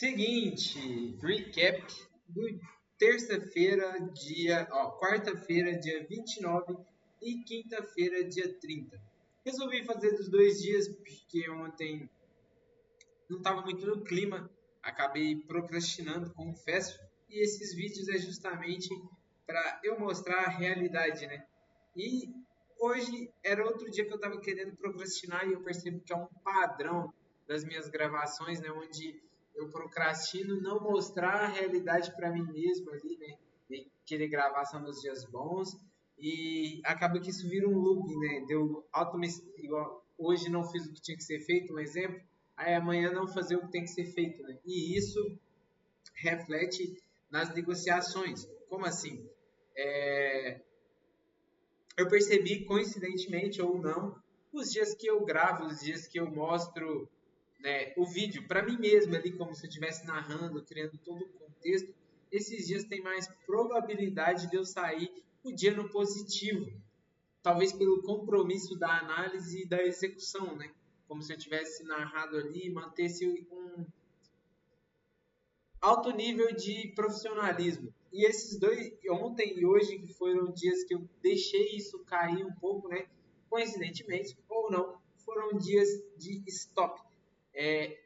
Seguinte, recap do terça-feira, quarta-feira, dia 29 e quinta-feira, dia 30. Resolvi fazer dos 2 dias porque ontem não estava muito no clima, acabei procrastinando, confesso, e esses vídeos é justamente para eu mostrar a realidade, né? E hoje era outro dia que eu estava querendo procrastinar e eu percebo que é um padrão das minhas gravações, né? Onde eu procrastino não mostrar a realidade para mim mesmo ali, né? De querer gravar só nos dias bons e acaba que isso vira um loop, né? Deu igual hoje não fiz o que tinha que ser feito, um exemplo, aí amanhã não fazer o que tem que ser feito, né? E isso reflete nas negociações. Como assim? É, eu percebi, coincidentemente ou não, os dias que eu gravo, os dias que eu mostro, né, o vídeo para mim mesmo, ali como se eu estivesse narrando, criando todo o contexto, esses dias tem mais probabilidade de eu sair o dia no positivo. Talvez pelo compromisso da análise e da execução, né? Como se eu tivesse narrado ali e mantesse um alto nível de profissionalismo. E esses dois, ontem e hoje, que foram dias que eu deixei isso cair um pouco, né? Coincidentemente ou não, foram dias de stop.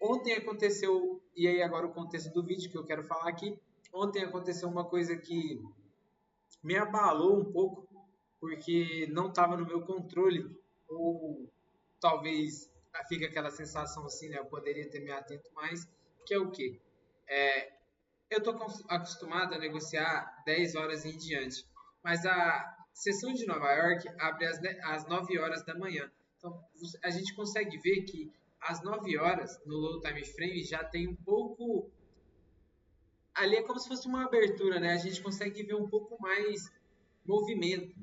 Ontem aconteceu, e aí agora o contexto do vídeo que eu quero falar aqui, ontem aconteceu uma coisa que me abalou um pouco, porque não estava no meu controle, ou talvez fica aquela sensação assim, né? Eu poderia ter me atento mais, que é o quê? É, eu estou acostumado a negociar 10 horas em diante, mas a sessão de Nova York abre às 9 horas da manhã. Então, a gente consegue ver que às 9 horas, no low time frame, já tem um pouco. Ali é como se fosse uma abertura, né? A gente consegue ver um pouco mais movimento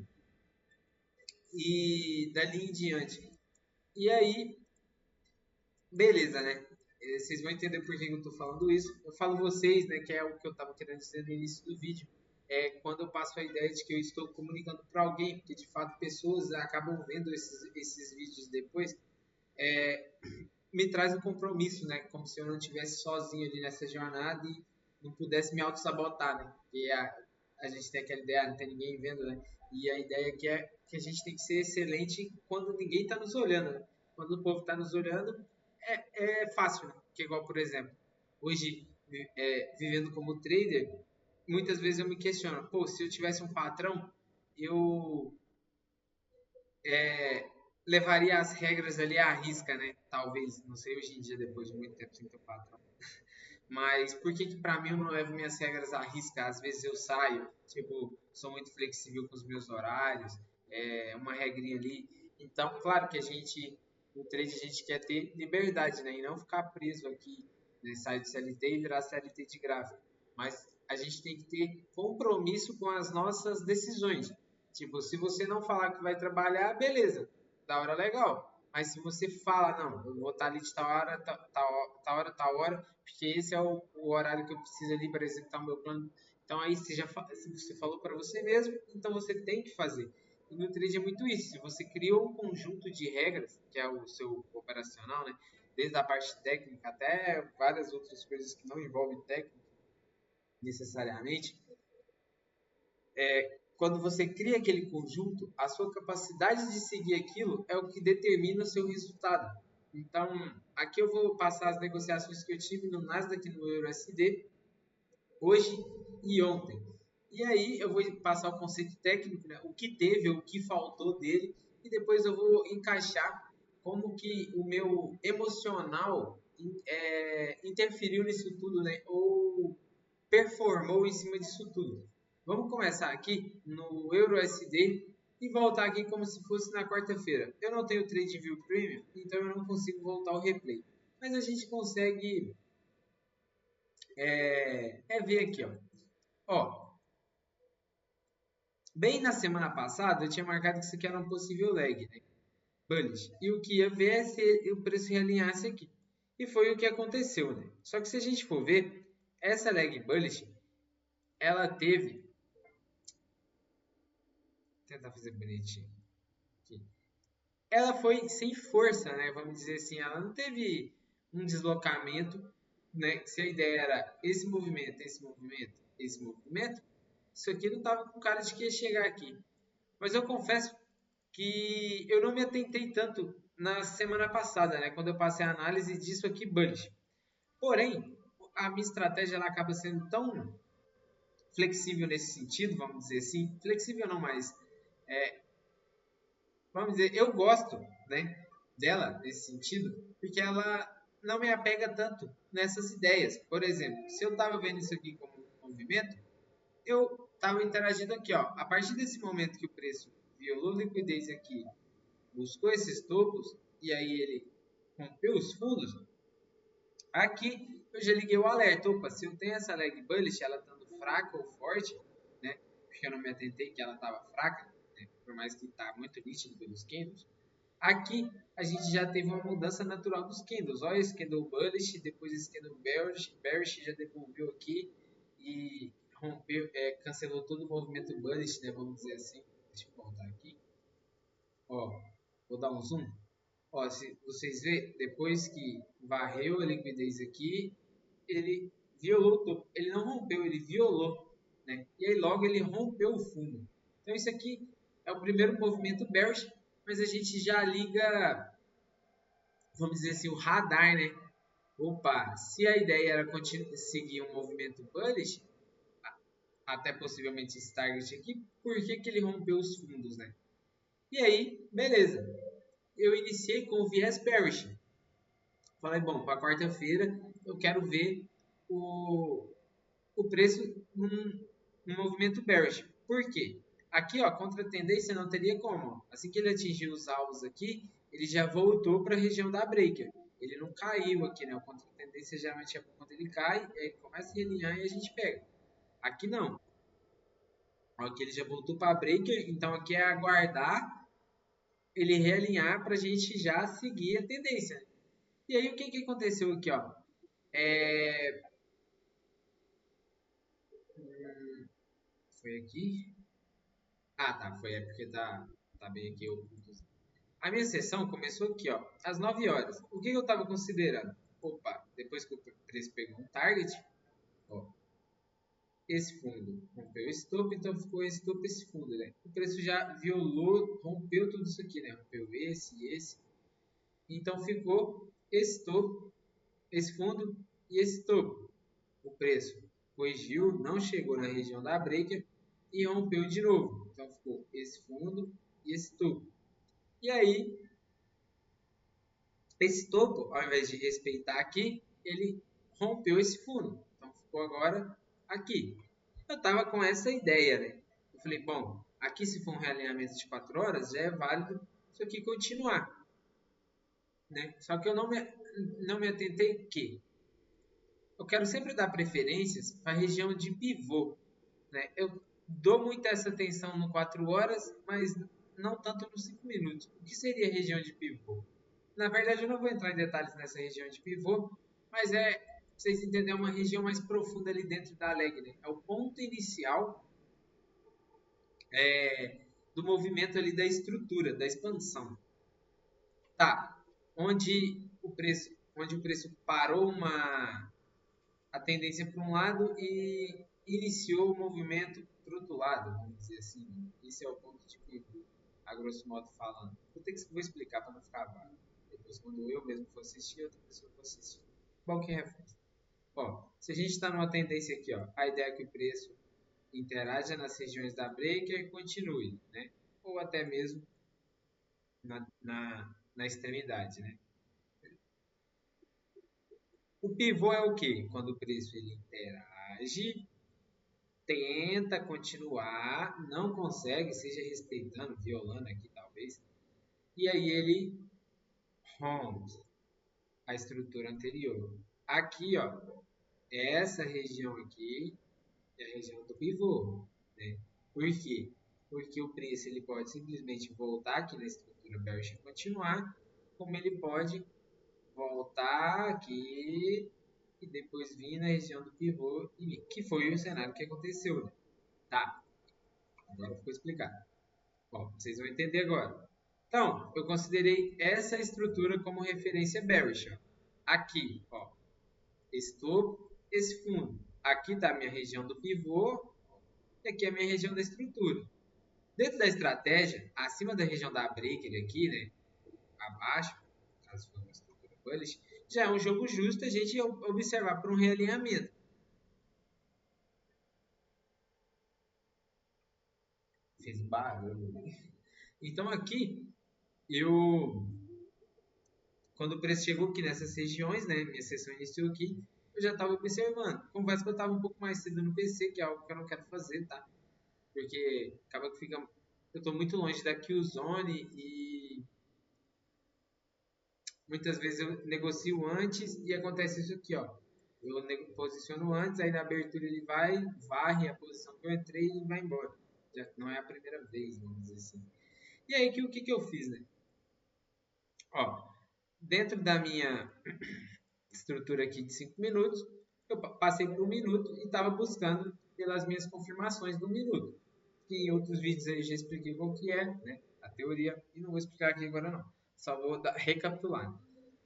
e dali em diante. E aí, beleza, né? Vocês vão entender por que eu estou falando isso. Eu falo vocês, né, que é o que eu estava querendo dizer no início do vídeo. Quando eu passo a ideia de que eu estou comunicando para alguém, porque de fato pessoas acabam vendo esses vídeos depois, é, me traz um compromisso, né? Como se eu não estivesse sozinho ali nessa jornada e não pudesse me auto-sabotar, né? Porque a gente tem aquela ideia, não tem ninguém vendo, né? E a ideia é que a gente tem que ser excelente quando ninguém está nos olhando, né? Quando o povo está nos olhando, é fácil, né? Porque igual, por exemplo, hoje, vivendo como trader, muitas vezes eu me questiono, pô, se eu tivesse um patrão, eu é, levaria as regras ali à risca, né? Talvez, não sei hoje em dia, depois de muito tempo sem ter patrão. Mas por que para mim eu não levo minhas regras à risca? Às vezes eu saio, tipo, sou muito flexível com os meus horários, uma regrinha ali. Então, claro que no trade a gente quer ter liberdade, né? E não ficar preso aqui, né? Sair do CLT e virar CLT de gráfico. Mas a gente tem que ter compromisso com as nossas decisões. Tipo, se você não falar que vai trabalhar, beleza, da hora legal. Mas se você fala, não, eu vou estar ali de tal hora, tal hora, porque esse é o horário que eu preciso ali para executar o meu plano. Então aí se você falou para você mesmo, então você tem que fazer. E no trade é muito isso. Se você criou um conjunto de regras, que é o seu operacional, né? Desde a parte técnica até várias outras coisas que não envolvem técnica necessariamente, quando você cria aquele conjunto, a sua capacidade de seguir aquilo é o que determina o seu resultado. Então, aqui eu vou passar as negociações que eu tive no Nasdaq e no EURUSD hoje e ontem. E aí eu vou passar o conceito técnico, né? O que teve, o que faltou dele, e depois eu vou encaixar como que o meu emocional interferiu nisso tudo, né? Ou performou em cima disso tudo. Vamos começar aqui no EURUSD e voltar aqui como se fosse na quarta-feira. Eu não tenho TradeView Premium, então eu não consigo voltar ao replay. Mas a gente consegue ver aqui, ó. Bem na semana passada eu tinha marcado que isso aqui era um possível lag, né? Bullish. E o que ia ver é se o preço realinhasse aqui. E foi o que aconteceu, né? Só que se a gente for ver, essa lag bullish, ela teve. Vou tentar fazer bonitinho aqui. Ela foi sem força, né? Vamos dizer assim, ela não teve um deslocamento. né, se a ideia era esse movimento, esse movimento, esse movimento, isso aqui não estava com cara de que ia chegar aqui. Mas eu confesso que eu não me atentei tanto na semana passada, né, quando eu passei a análise disso aqui bullish. Porém, a minha estratégia ela acaba sendo tão flexível nesse sentido, vamos dizer assim, flexível não, mas vamos dizer, eu gosto, né, dela nesse sentido, porque ela não me apega tanto nessas ideias. Por exemplo, se eu estava vendo isso aqui como um movimento, eu estava interagindo aqui, ó. A partir desse momento que o preço violou liquidez aqui, buscou esses topos e aí ele rompeu os fundos, aqui eu já liguei o alerta. Opa, se eu tenho essa leg bullish, ela estando fraca ou forte, né? Porque eu não me atentei que ela estava fraca, né, por mais que está muito nítido pelos candles. Aqui a gente já teve uma mudança natural dos candles. Olha esse candle bullish, depois esse candle bearish, bearish já devolveu aqui e rompeu, cancelou todo o movimento bullish, né? Vamos dizer assim. Deixa eu voltar aqui. Ó, vou dar um zoom. Ó, se vocês verem, depois que varreu a liquidez aqui, ele violou o topo. Ele não rompeu, ele violou, né? E aí logo ele rompeu o fundo. Então isso aqui é o primeiro movimento bearish, mas a gente já liga, vamos dizer assim, o radar, né? Opa, se a ideia era seguir um movimento bullish, até possivelmente esse target aqui, por que, que ele rompeu os fundos, né? E aí, beleza. Eu iniciei com o viés bearish. Falei, bom, para quarta-feira eu quero ver o, o preço num movimento bearish. Por quê? Aqui, ó, contra a tendência não teria como. Assim que ele atingiu os alvos aqui, ele já voltou para a região da breaker. Ele não caiu aqui, né? O contra a tendência geralmente é quando ele cai, ele começa a realinhar e a gente pega. Aqui não. Aqui ele já voltou para a breaker, então aqui é aguardar ele realinhar para a gente já seguir a tendência. E aí o que, que aconteceu aqui, ó? É... Foi aqui? Ah, tá. Foi porque tá bem aqui oculto. A minha sessão começou aqui, ó, às 9 horas. O que eu estava considerando? Opa, depois que o preço pegou um target, ó, esse fundo rompeu esse topo, então ficou esse topo, esse fundo, né? O preço já violou, rompeu tudo isso aqui, né? Rompeu esse. Então ficou esse topo, esse fundo e esse topo. O preço corrigiu, não chegou na região da breaker e rompeu de novo. Então ficou esse fundo e esse topo. E aí, esse topo, ao invés de respeitar aqui, ele rompeu esse fundo. Então ficou agora aqui. Eu estava com essa ideia, né? Eu falei, bom, aqui se for um realinhamento de 4 horas, já é válido isso aqui continuar. Né? Só que eu não me atentei que eu quero sempre dar preferências para a região de pivô. Né? Eu dou muita essa atenção no 4 horas, mas não tanto nos 5 minutos. O que seria a região de pivô? Na verdade, eu não vou entrar em detalhes nessa região de pivô, mas pra vocês entenderem, uma região mais profunda ali dentro da Alegre. É o ponto inicial do movimento ali da estrutura, da expansão. Tá, onde o preço parou a tendência para um lado e iniciou o movimento para o outro lado, vamos dizer assim. Esse é o ponto de pivô, a grosso modo falando. Vou explicar para não ficar vago. Depois, quando eu mesmo for assistir, outra pessoa for assistir. Bom, que reforça. Ó, se a gente está numa tendência aqui, ó, a ideia é que o preço interaja nas regiões da breaker e continue, né? Ou até mesmo na extremidade, né? O pivô é o quê? Quando o preço ele interage, tenta continuar, não consegue, seja respeitando, violando aqui talvez, e aí ele rompe a estrutura anterior. Aqui, ó, essa região aqui é a região do pivô, né? Por quê? Porque o preço ele pode simplesmente voltar aqui na estrutura bearish e continuar, como ele pode voltar aqui e depois vir na região do pivô, que foi o cenário que aconteceu, né? Tá, agora ficou explicado. Bom, vocês vão entender agora. Então, eu considerei essa estrutura como referência bearish. Ó. Aqui, ó. esse topo, esse fundo. Aqui está a minha região do pivô e aqui é a minha região da estrutura. Dentro da estratégia, acima da região da breaker aqui, né, abaixo, caso for uma estrutura bullish, já é um jogo justo a gente observar para um realinhamento. Fez barulho. Então aqui, eu quando o preço chegou aqui nessas regiões, né, minha sessão iniciou aqui, eu já estava observando. Confesso que eu estava um pouco mais cedo no PC, que é algo que eu não quero fazer, tá? Porque acaba que fica... Eu estou muito longe da Killzone e muitas vezes eu negocio antes e acontece isso aqui, ó. Eu posiciono antes, aí na abertura ele vai, varre a posição que eu entrei e vai embora. Já não é a primeira vez, vamos dizer assim. E aí, o que eu fiz, né? Ó, dentro da minha estrutura aqui de 5 minutos, eu passei por 1 minuto e estava buscando pelas minhas confirmações do minuto. Que em outros vídeos aí já expliquei qual que é, né? A teoria, e não vou explicar aqui agora não. Só vou recapitular.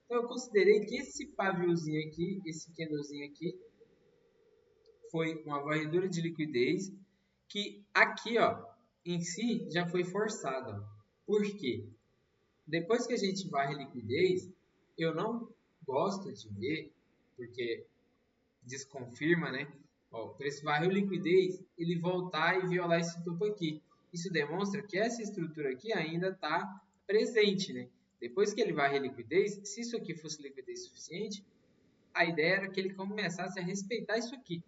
Então eu considerei que esse paviozinho aqui, esse candlezinho aqui, foi uma varredura de liquidez que aqui, ó, em si já foi forçada. Por quê? Depois que a gente varre liquidez, eu não gosto de ver, porque desconfirma, né? Ó, o preço varreu liquidez, ele voltar e violar esse topo aqui. Isso demonstra que essa estrutura aqui ainda está presente, né? Depois que ele varre liquidez, se isso aqui fosse liquidez suficiente, a ideia era que ele começasse a respeitar isso aqui.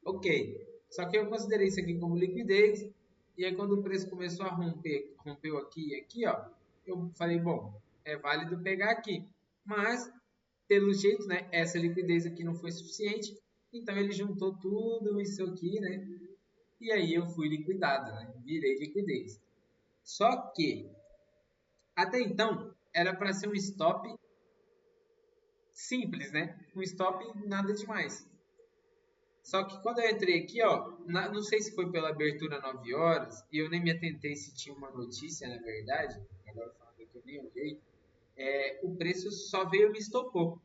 Ok, só que eu considerei isso aqui como liquidez, e aí quando o preço começou a romper, rompeu aqui e aqui, ó, eu falei, bom, é válido pegar aqui, mas pelo jeito, né, essa liquidez aqui não foi suficiente, então ele juntou tudo isso aqui, né, e aí eu fui liquidado, né, virei liquidez. Só que, até então, era para ser um stop simples, né, um stop nada demais. Só que quando eu entrei aqui, ó, não sei se foi pela abertura 9 horas, e eu nem me atentei se tinha uma notícia, na verdade, agora falando que eu nem olhei, o preço só veio e me estopou.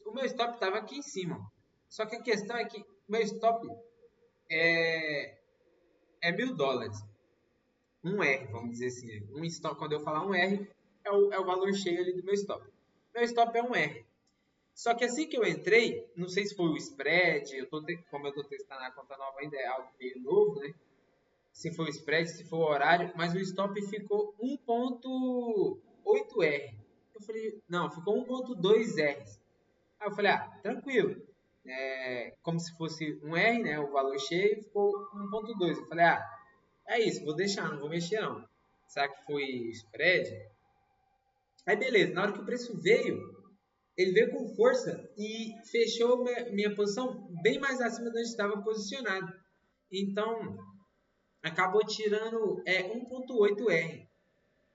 O meu stop estava aqui em cima. Só que a questão é que o meu stop é, é $1.000. Um R, vamos dizer assim. Um stop, quando eu falar um R, é o valor cheio ali do meu stop. Meu stop é um R. Só que assim que eu entrei, não sei se foi o spread, como eu estou testando a conta nova ainda, é algo meio novo, né? Se foi o spread, se foi o horário, mas o stop ficou 1.8R. Eu falei, não, ficou 1.2R. Aí eu falei, tranquilo. Como se fosse um R, né? O valor cheio, ficou 1.2. Eu falei, é isso, vou deixar, não vou mexer não. Será que foi spread? Aí beleza, na hora que o preço veio, ele veio com força e fechou minha posição bem mais acima de onde estava posicionado. Então, acabou tirando 1.8R.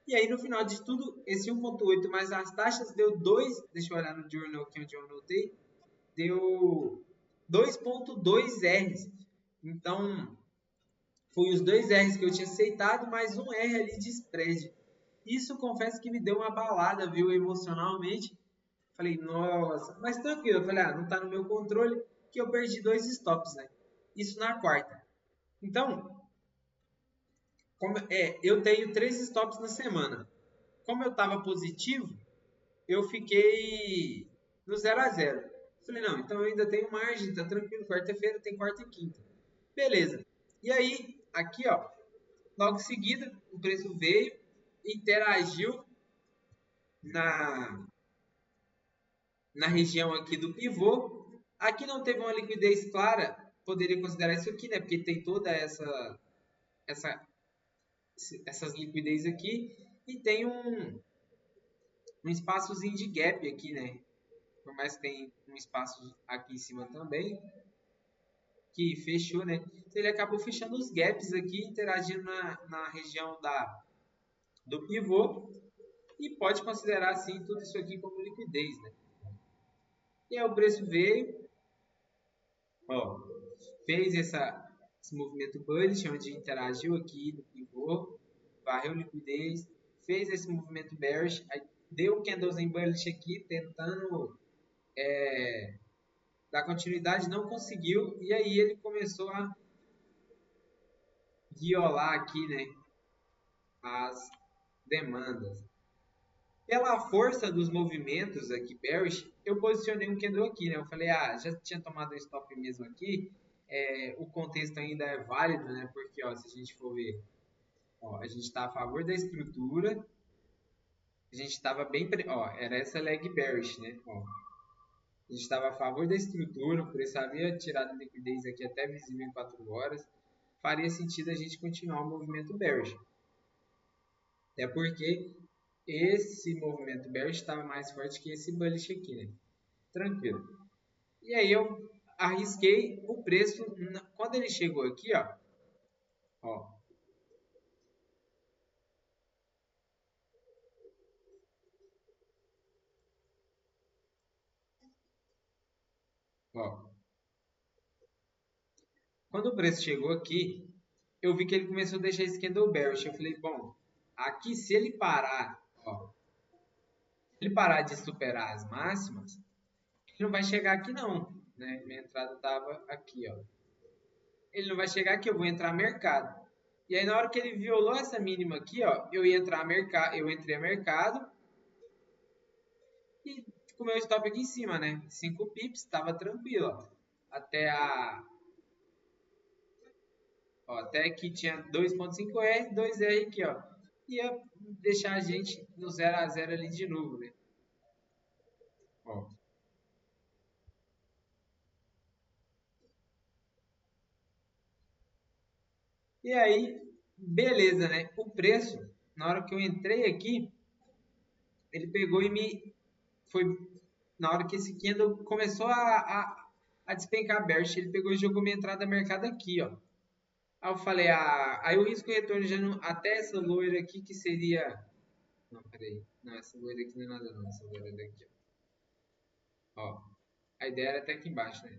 E aí, no final de tudo, esse 1.8 mais as taxas deu 2. Deixa eu olhar no journal aqui onde eu anotei. Deu 2.2 R's. Então, foi os 2 R's que eu tinha aceitado, mais um R ali de spread. Isso, confesso que me deu uma balada, viu, emocionalmente. Falei, nossa, mas tranquilo. Eu falei, não tá no meu controle, que eu perdi 2 stops, né? Isso na quarta. Então, eu tenho 3 stops na semana. Como eu estava positivo, eu fiquei no 0 a 0. Falei, não, então eu ainda tenho margem, tá tranquilo. Quarta-feira tem quarta e quinta. Beleza. E aí, aqui, ó, logo em seguida, o preço veio, interagiu na, na região aqui do pivô. Aqui não teve uma liquidez clara, poderia considerar isso aqui, né? Porque tem toda essa essas liquidez aqui e tem um espaçozinho de gap aqui, né? Por mais que tenha um espaço aqui em cima também, que fechou, né? Então, ele acabou fechando os gaps aqui, interagindo na região do pivô e pode considerar assim tudo isso aqui como liquidez, né? E aí o preço veio, ó, fez esse movimento bullish, onde interagiu aqui no pivô, varreu liquidez, fez esse movimento bearish, aí deu um candlezinho bullish aqui, tentando dar continuidade, não conseguiu, e aí ele começou a violar aqui, né, as demandas. Pela força dos movimentos aqui bearish, eu posicionei um candle aqui, né? Eu falei, já tinha tomado um stop mesmo aqui, o contexto ainda é válido, né? Porque, ó, se a gente for ver, ó, a gente está a favor da estrutura, a gente estava bem, ó, era essa leg bearish, né? Ó, a gente estava a favor da estrutura, o preço havia tirado liquidez aqui até visível em 4 horas, faria sentido a gente continuar o movimento bearish. Até porque esse movimento bearish estava mais forte que esse bullish aqui, né? Tranquilo. E aí eu arrisquei o preço, quando ele chegou aqui, ó, ó. Quando o preço chegou aqui, eu vi que ele começou a deixar esse candle bearish. Eu falei, bom, aqui se ele parar, ó, se ele parar de superar as máximas, ele não vai chegar aqui não, né? Minha entrada estava aqui, ó. Ele não vai chegar aqui, eu vou entrar mercado. E aí na hora que ele violou essa mínima aqui, ó, eu ia entrar mercado, eu entrei a mercado e com o meu stop aqui em cima, né? 5 pips, estava tranquilo, ó. Até até que tinha 2.5R, 2R aqui, ó. Ia deixar a gente no 0 a 0 ali de novo, né? Ó. E aí, beleza, né? O preço, na hora que eu entrei aqui, ele pegou e me foi na hora que esse candle começou a despencar bearish, ele pegou e jogou minha entrada mercado aqui, ó. Aí eu falei, aí o risco retorno já não, até essa loira aqui que seria, não, peraí, não, essa loira aqui não é nada não, essa loira daqui, ó. A ideia era até aqui embaixo, né?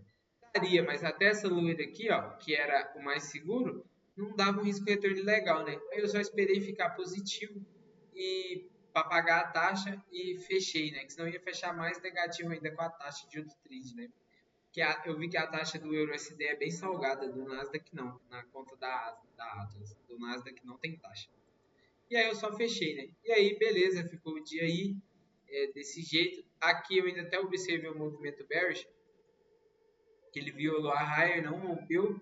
Daria, mas até essa loira aqui, ó, que era o mais seguro, não dava um risco retorno legal, né? Aí eu só esperei ficar positivo e para pagar a taxa e fechei, né? Que senão ia fechar mais negativo ainda com a taxa de outro trade, né? Eu vi que a taxa do EURUSD é bem salgada, do Nasdaq não, na conta da Atlas. Do Nasdaq não tem taxa. E aí eu só fechei, né? E aí, beleza, ficou o dia aí desse jeito. Aqui eu ainda até observei o movimento bearish, que ele violou a higher, não rompeu,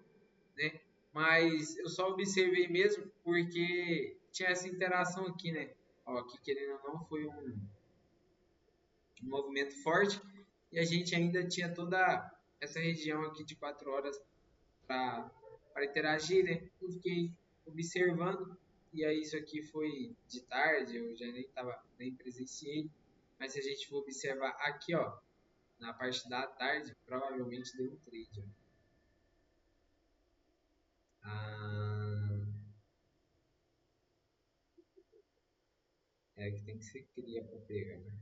né? Mas eu só observei mesmo porque tinha essa interação aqui, né? Ó, aqui querendo ou não foi um movimento forte e a gente ainda tinha toda essa região aqui de 4 horas para interagir, né? Eu fiquei observando e aí isso aqui foi de tarde, eu já nem presenciei, mas se a gente for observar aqui, ó, na parte da tarde, provavelmente deu um trade, ó. Ah, que tem que ser cria para pegar, né?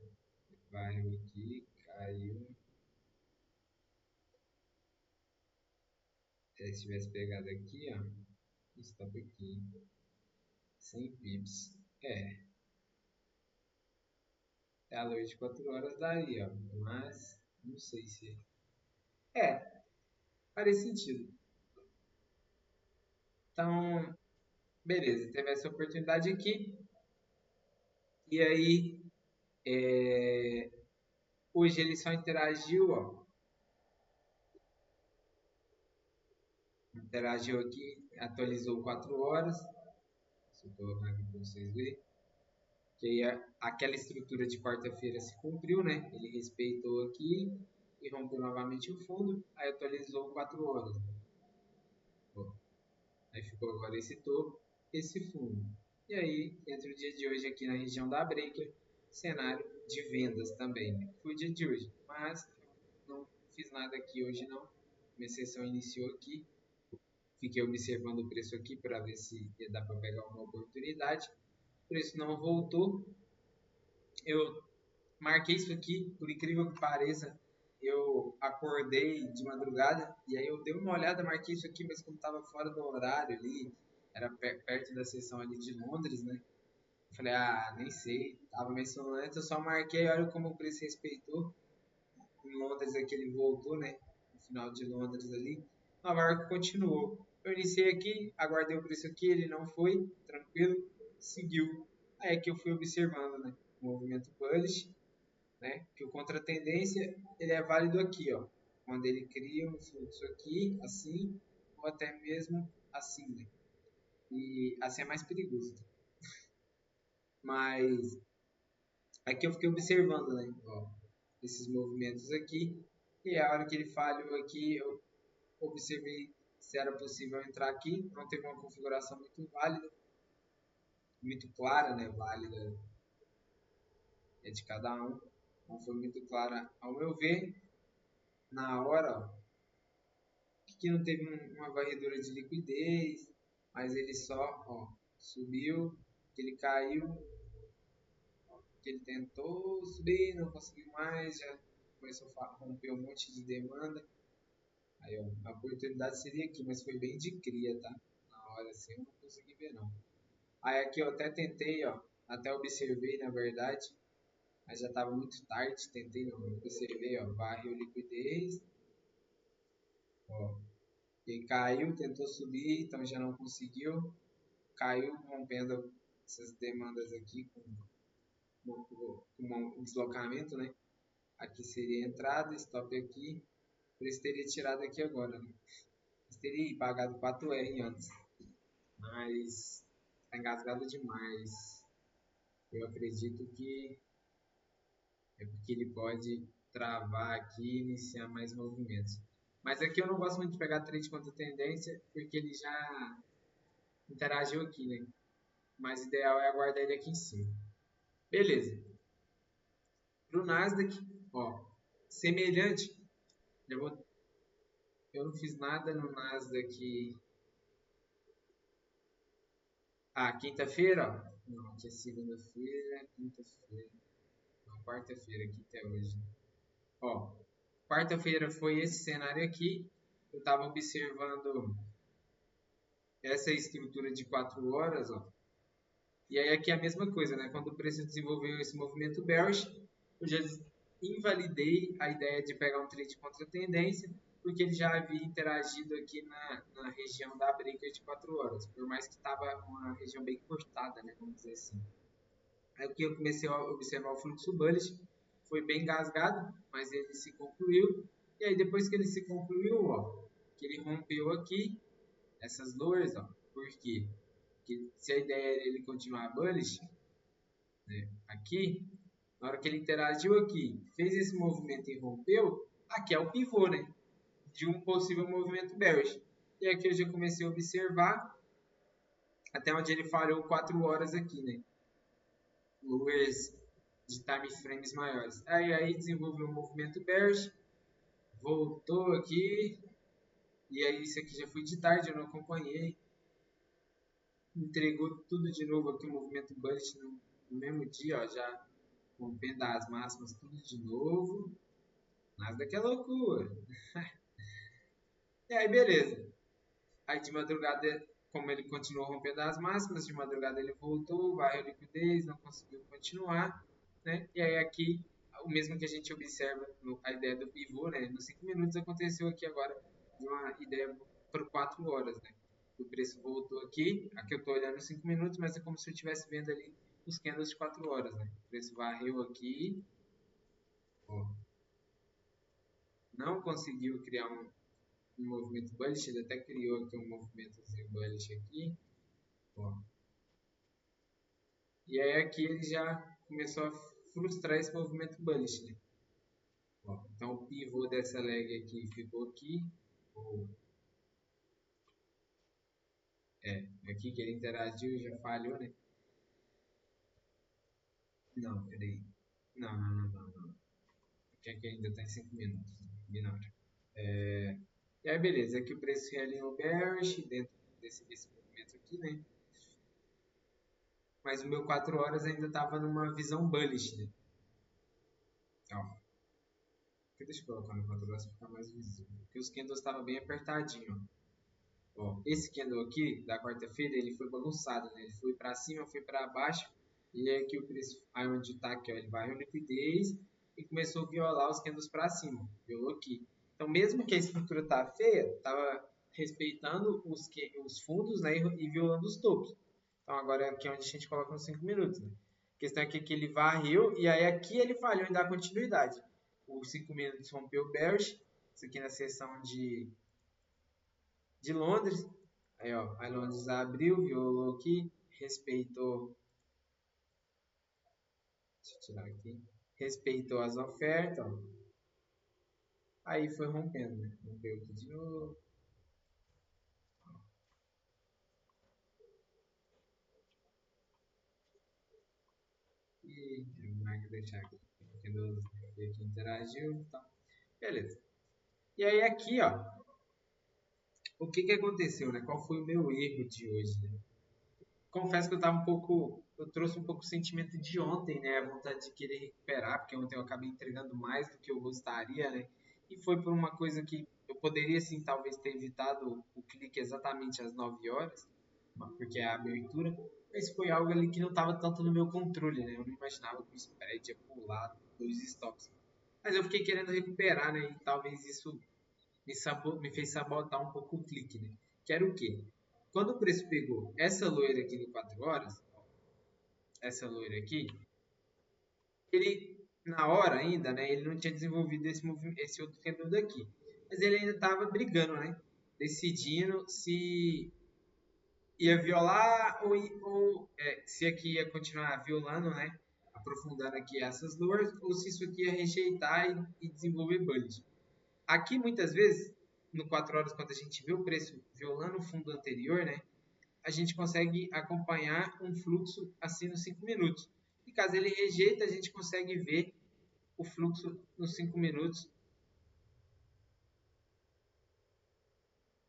Vai aqui, caiu. Se tivesse pegado aqui, ó, stop aqui, 100 pips. A luz de 4 horas daria, ó, mas não sei se. Faria sentido. Então, beleza, teve essa oportunidade aqui. E aí, hoje ele só interagiu, ó. Interagiu aqui, atualizou 4 horas. Deixa eu colocar aqui para vocês verem. Que aí aquela estrutura de quarta-feira se cumpriu, né? Ele respeitou aqui e rompeu novamente o fundo. Aí atualizou 4 horas. Ó, aí ficou agora esse topo, esse fundo. E aí, entre o dia de hoje aqui na região da breaker, cenário de vendas também, né? Foi o dia de hoje, mas não fiz nada aqui hoje não. Minha sessão iniciou aqui, fiquei observando o preço aqui para ver se ia dar para pegar uma oportunidade. O preço não voltou. Eu marquei isso aqui, por incrível que pareça, eu acordei de madrugada e aí eu dei uma olhada, marquei isso aqui, mas como estava fora do horário ali, era perto da sessão ali de Londres, né? Eu falei, nem sei, tava meio sonolento, eu só marquei, olha como o preço respeitou. Em Londres aqui ele voltou, né? final de Londres ali, Nova York continuou. Eu iniciei aqui, aguardei o preço aqui, ele não foi, tranquilo, seguiu. Aí é que eu fui observando, né, o movimento bullish, né, que o contra-tendência ele é válido aqui, ó, quando ele cria um fluxo aqui, assim, ou até mesmo assim, né, e assim é mais perigoso. Mas aqui eu fiquei observando, né, ó, esses movimentos aqui, e a hora que ele falhou aqui, eu observei se era possível entrar aqui, não teve uma configuração muito válida, muito clara, né, válida é de cada um, não foi muito clara ao meu ver, na hora, ó, que não teve uma varredura de liquidez, mas ele só, ó, subiu, que ele caiu, que ele tentou subir, não conseguiu mais, já começou a romper um monte de demanda. Aí, ó, a oportunidade seria aqui, mas foi bem de cria, tá? Na hora assim eu não consegui ver não. Aí aqui eu até tentei, ó, até observei na verdade, mas já estava muito tarde, tentei não, observei, ó, varreu liquidez, ó, e caiu, tentou subir, então já não conseguiu, caiu rompendo essas demandas aqui com um deslocamento, né? Aqui seria a entrada, stop aqui, por isso teria tirado aqui agora, né? Teria pagado 4R antes, mas está engasgado demais. Eu acredito que é porque ele pode travar aqui e iniciar mais movimentos. Mas aqui eu não gosto muito de pegar trade contra tendência, porque ele já interagiu aqui, né? Mas o ideal é aguardar ele aqui em cima. Beleza. Para o Nasdaq, ó, semelhante, eu não fiz nada no Nasdaq. Ah, quinta-feira, ó. Não, aqui é segunda-feira, quinta-feira. Não, quarta-feira aqui até hoje. Ó, quarta-feira foi esse cenário aqui. Eu estava observando essa estrutura de 4 horas, ó. E aí aqui é a mesma coisa, né? Quando o preço desenvolveu esse movimento bearish, eu já invalidei a ideia de pegar um trade contra tendência, porque ele já havia interagido aqui na região da breaker de 4 horas, por mais que estava uma região bem cortada, né? Vamos dizer assim. Aí aqui eu comecei a observar o fluxo bullish, foi bem engasgado, mas ele se concluiu. E aí depois que ele se concluiu, ó, que ele rompeu aqui, essas lows, ó, por quê? Porque se a ideia é ele continuar bullish, né, aqui, na hora que ele interagiu aqui, fez esse movimento e rompeu, aqui é o pivô, né, de um possível movimento bearish. E aqui eu já comecei a observar até onde ele falhou 4 horas aqui, né, lows de time frames maiores. Aí desenvolveu um movimento bearish, voltou aqui, e aí isso aqui já foi de tarde, eu não acompanhei. Entregou tudo de novo aqui, o movimento bullish no mesmo dia, ó, já rompendo as máximas tudo de novo. Nasdaq é loucura. E aí, beleza. Aí de madrugada, como ele continuou rompendo as máximas, de madrugada ele voltou, varreu liquidez, não conseguiu continuar, né? E aí aqui, o mesmo que a gente observa a ideia do pivô, né? Nos 5 minutos aconteceu aqui agora de uma ideia por 4 horas, né? O preço voltou aqui eu estou olhando 5 minutos, mas é como se eu estivesse vendo ali os candles de 4 horas, né? O preço varreu aqui, ó, não conseguiu criar um movimento bullish, ele até criou aqui um movimentozinho bullish aqui, ó. E aí aqui ele já começou a frustrar esse movimento bullish, né? Ó, então o pivô dessa leg aqui ficou aqui, ó, aqui que ele interagiu já falhou, né? Não, peraí. Não. Aqui ainda está em 5 minutos. Ignora. E aí, beleza. Aqui o preço realinhou bearish dentro desse movimento aqui, né? Mas o meu 4 horas ainda estava numa visão bullish, né? Ó, deixa eu colocar no 4 horas para ficar mais visível. Porque os candles estavam bem apertadinho, ó. Esse candle aqui, da quarta-feira, ele foi bagunçado, né? Ele foi para cima, foi para baixo. E aí aqui o preço, aí onde está aqui, ó, ele varreu liquidez e começou a violar os candles para cima. Violou aqui. Então, mesmo que a estrutura tá feia, tava respeitando os fundos, né, e violando os topos. Então, agora aqui é onde a gente coloca uns 5 minutos, né? A questão aqui é que ele varreu e aí aqui ele falhou em dar continuidade. Os 5 minutos rompeu o bearish, isso aqui na seção de Londres. Aí, ó, a Londres abriu, violou aqui, respeitou. Deixa eu tirar aqui. Respeitou as ofertas, ó. Aí foi rompendo, né? Rompeu aqui de novo. E vamos deixar aqui. Aqui interagiu, então, beleza. E aí aqui, ó, o que que aconteceu, né? Qual foi o meu erro de hoje, né? Confesso que eu tava um pouco, eu trouxe um pouco o sentimento de ontem, né? A vontade de querer recuperar, porque ontem eu acabei entregando mais do que eu gostaria, né? E foi por uma coisa que eu poderia, sim, talvez ter evitado o clique exatamente às 9 horas, porque é a abertura, mas foi algo ali que não estava tanto no meu controle, né? Eu não imaginava que o spread ia pular 2 stops. Mas eu fiquei querendo recuperar, né? E talvez isso me fez sabotar um pouco o clique, né? Que era o quê? Quando o preço pegou essa loira aqui no 4 horas, essa loira aqui, ele, na hora ainda, né? Ele não tinha desenvolvido esse outro candle daqui. Mas ele ainda estava brigando, né? Decidindo se ia violar se aqui ia continuar violando, né? Aprofundando aqui essas lures, ou se isso aqui ia rejeitar e desenvolver bullish. Aqui, muitas vezes, no 4 horas, quando a gente vê o preço violando o fundo anterior, né? A gente consegue acompanhar um fluxo assim nos 5 minutos. E caso ele rejeita, a gente consegue ver o fluxo nos 5 minutos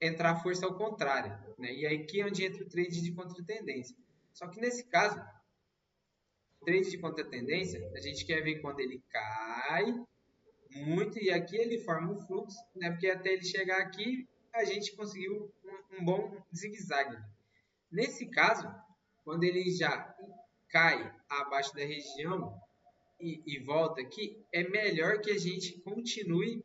entrar a força ao contrário. Né? E aí aqui é onde entra o trade de contratendência. Só que nesse caso, o trade de contratendência, a gente quer ver quando ele cai muito e aqui ele forma um fluxo, né? Porque até ele chegar aqui, a gente conseguiu um bom zigue-zague. Nesse caso, quando ele já cai abaixo da região e volta aqui, é melhor que a gente continue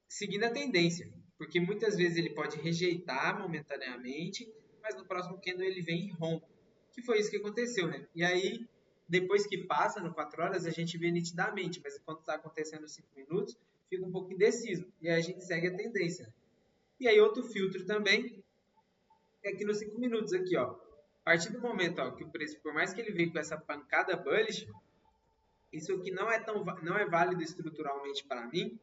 seguindo a tendência, porque muitas vezes ele pode rejeitar momentaneamente, mas no próximo candle ele vem e rompe, que foi isso que aconteceu, né? E aí, depois que passa no 4 horas, a gente vê nitidamente, mas quando está acontecendo nos 5 minutos, fica um pouco indeciso, e aí a gente segue a tendência. E aí outro filtro também é que nos 5 minutos aqui, ó, a partir do momento ó, que o preço, por mais que ele veio com essa pancada bullish, isso aqui não é válido estruturalmente para mim,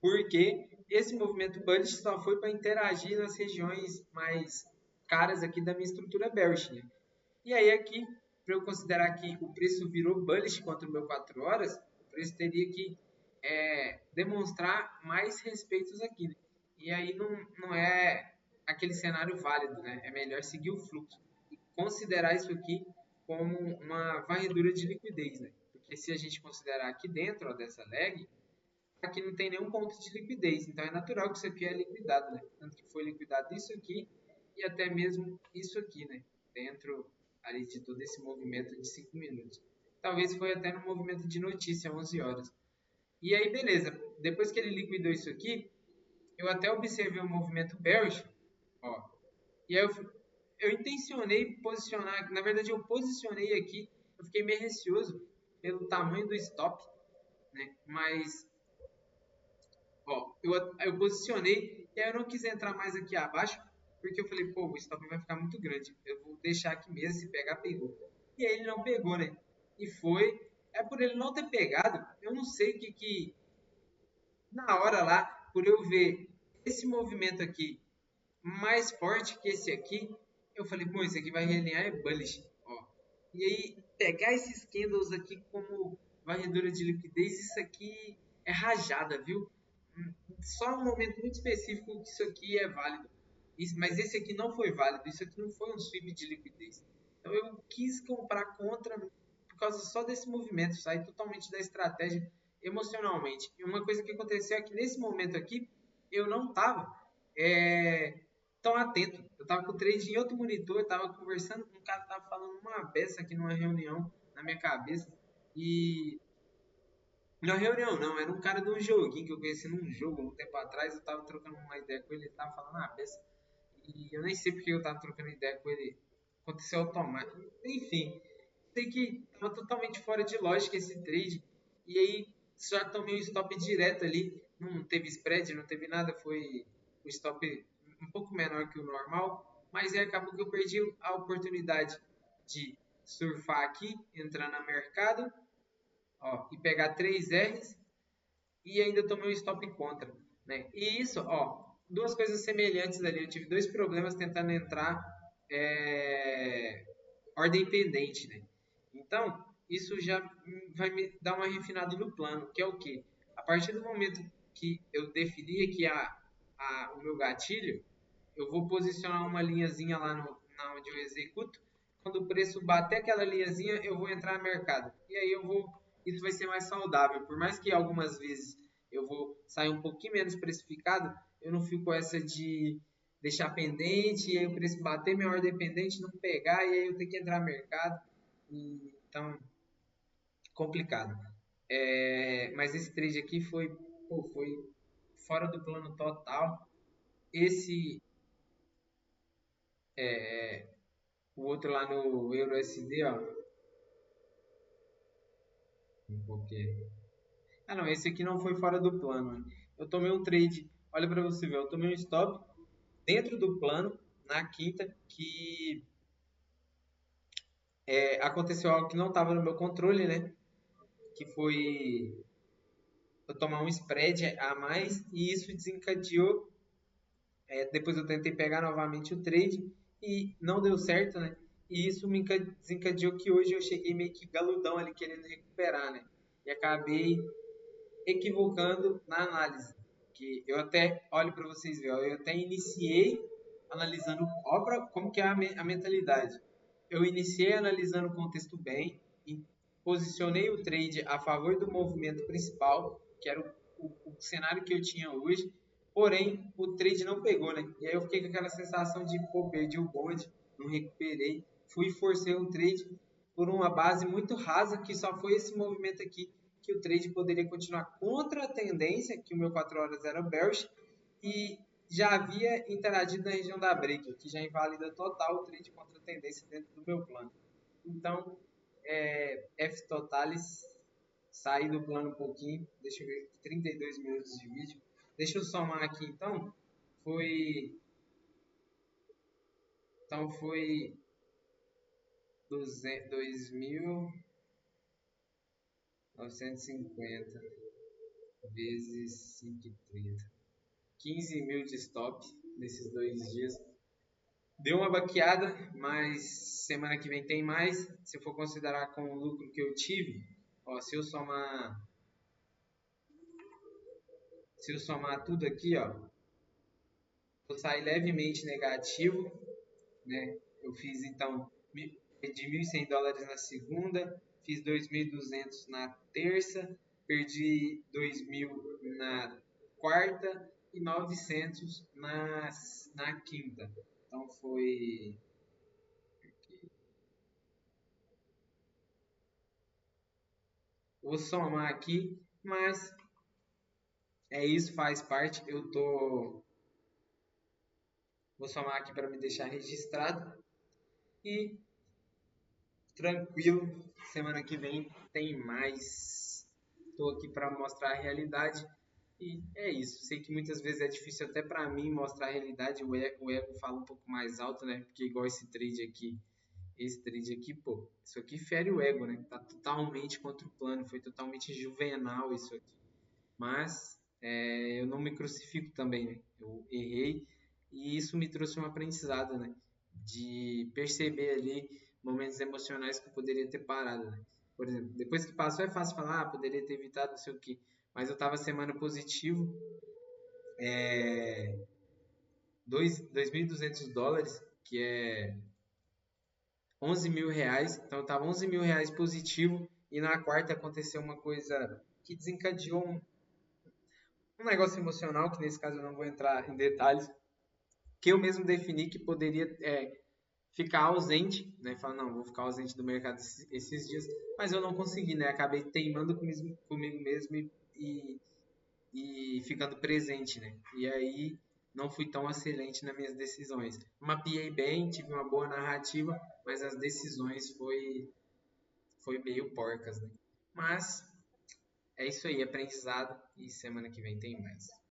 porque esse movimento bullish só foi para interagir nas regiões mais caras aqui da minha estrutura bearish, né? E aí aqui, para eu considerar que o preço virou bullish contra o meu 4 horas, o preço teria que demonstrar mais respeitos aqui, né? E aí não é aquele cenário válido, né? É melhor seguir o fluxo e considerar isso aqui como uma varredura de liquidez, né? Porque se a gente considerar aqui dentro ó, dessa leg, aqui não tem nenhum ponto de liquidez, então é natural que isso aqui é liquidado, né? Tanto que foi liquidado isso aqui e até mesmo isso aqui, né? Dentro ali de todo esse movimento de 5 minutos. Talvez foi até no movimento de notícia, 11 horas. E aí, beleza. Depois que ele liquidou isso aqui, eu até observei o movimento bearish, ó. E aí eu intencionei posicionar, na verdade eu posicionei aqui, eu fiquei meio receoso pelo tamanho do stop, né? Mas ó, eu posicionei e aí eu não quis entrar mais aqui abaixo, porque eu falei, pô, o stop vai ficar muito grande. Eu vou deixar aqui mesmo, se pegar, pegou. E aí ele não pegou, né? E foi. É por ele não ter pegado, eu não sei o que na hora lá, por eu ver esse movimento aqui mais forte que esse aqui, eu falei, pô, esse aqui vai realinhar é bullish, ó. E aí, pegar esses candles aqui como varredura de liquidez, isso aqui é rajada, viu? Só um momento muito específico que isso aqui é válido. Mas esse aqui não foi válido, isso aqui não foi um sweep de liquidez. Então eu quis comprar contra por causa só desse movimento, sair totalmente da estratégia emocionalmente. E uma coisa que aconteceu é que nesse momento aqui, eu não estava tão atento. Eu estava com o trade em outro monitor, eu estava conversando com um cara que estava falando uma beça aqui numa reunião na minha cabeça. E Na reunião não, era um cara de um joguinho que eu conheci num jogo um tempo atrás, eu tava trocando uma ideia com ele, ele tava falando, peça, e eu nem sei porque eu tava trocando ideia com ele, aconteceu automático, enfim, sei que tava totalmente fora de lógica esse trade, e aí já tomei um stop direto ali, não teve spread, não teve nada, foi o stop um pouco menor que o normal, mas aí acabou que eu perdi a oportunidade de surfar aqui, entrar no mercado, ó, e pegar 3 R's e ainda tomei um stop contra, né? E isso, ó, duas coisas semelhantes ali. Eu tive dois problemas tentando entrar é, ordem pendente, né? Então, isso já vai me dar uma refinada no plano, que é o quê? A partir do momento que eu defini aqui o meu gatilho, eu vou posicionar uma linhazinha lá na onde eu executo. Quando o preço bater aquela linhazinha, eu vou entrar no mercado. E aí eu vou. Isso vai ser mais saudável. Por mais que algumas vezes eu vou sair um pouquinho menos precificado, eu não fico com essa de deixar pendente, e aí o preço bater minha ordem pendente, não pegar, e aí eu tenho que entrar no mercado. Então, complicado. Mas esse trade aqui foi, pô, foi fora do plano total. Esse O outro lá no EURUSD, ó. Um pouquinho. Ah, não, esse aqui não foi fora do plano, né? Eu tomei um trade, olha para você ver, eu tomei um stop dentro do plano na quinta que aconteceu algo que não estava no meu controle, né? Que foi eu tomar um spread a mais e isso desencadeou. Depois eu tentei pegar novamente o trade e não deu certo, né? E isso me desencadeou que hoje eu cheguei meio que galudão ali querendo recuperar, né? E acabei equivocando na análise. Que eu até, olho para vocês verem, eu até iniciei analisando, ó, como que é a mentalidade. Eu iniciei analisando o contexto bem, e posicionei o trade a favor do movimento principal, que era o cenário que eu tinha hoje, porém o trade não pegou, né? E aí eu fiquei com aquela sensação de, pô, perdi o bonde, não recuperei, fui e forcei um trade por uma base muito rasa, que só foi esse movimento aqui que o trade poderia continuar contra a tendência, que o meu 4 horas era bearish, e já havia interagido na região da break, que já invalida total o trade contra a tendência dentro do meu plano. Então, F totalis, saí do plano um pouquinho, deixa eu ver, 32 minutos de vídeo. Deixa eu somar aqui então, foi, foi 2.950 vezes 5,30. 15 mil de stop nesses 2 dias. Deu uma baqueada, mas semana que vem tem mais. Se eu for considerar com o lucro que eu tive, ó, se eu somar tudo aqui, ó, eu saí levemente negativo, né? Eu fiz então de US$ 1.100 na segunda, fiz 2.200 na terça, perdi 2.000 na quarta e 900 na quinta. Então foi. Vou somar aqui, mas é isso, faz parte. Vou somar aqui para me deixar registrado e tranquilo. Semana que vem tem mais. Estou aqui para mostrar a realidade e é isso. Sei que muitas vezes é difícil até para mim mostrar a realidade. O ego fala um pouco mais alto, né? Porque igual esse trade aqui, pô, isso aqui fere o ego, né? Tá totalmente contra o plano, foi totalmente juvenal isso aqui. Mas eu não me crucifico também, né? Eu errei e isso me trouxe um aprendizado, né? De perceber ali momentos emocionais que eu poderia ter parado, né? Por exemplo, depois que passou é fácil falar, poderia ter evitado não sei o quê. Mas eu estava semana positivo, 2.200 dólares, que é R$ 11.000. Então eu estava R$ 11.000 positivo e na quarta aconteceu uma coisa que desencadeou um negócio emocional, que nesse caso eu não vou entrar em detalhes, que eu mesmo defini que poderia ficar ausente, né? Falar, não, vou ficar ausente do mercado esses dias, mas eu não consegui, né? Acabei teimando comigo mesmo e ficando presente, né? E aí não fui tão excelente nas minhas decisões. Mapeei bem, tive uma boa narrativa, mas as decisões foi meio porcas, né? Mas é isso aí, aprendizado e semana que vem tem mais.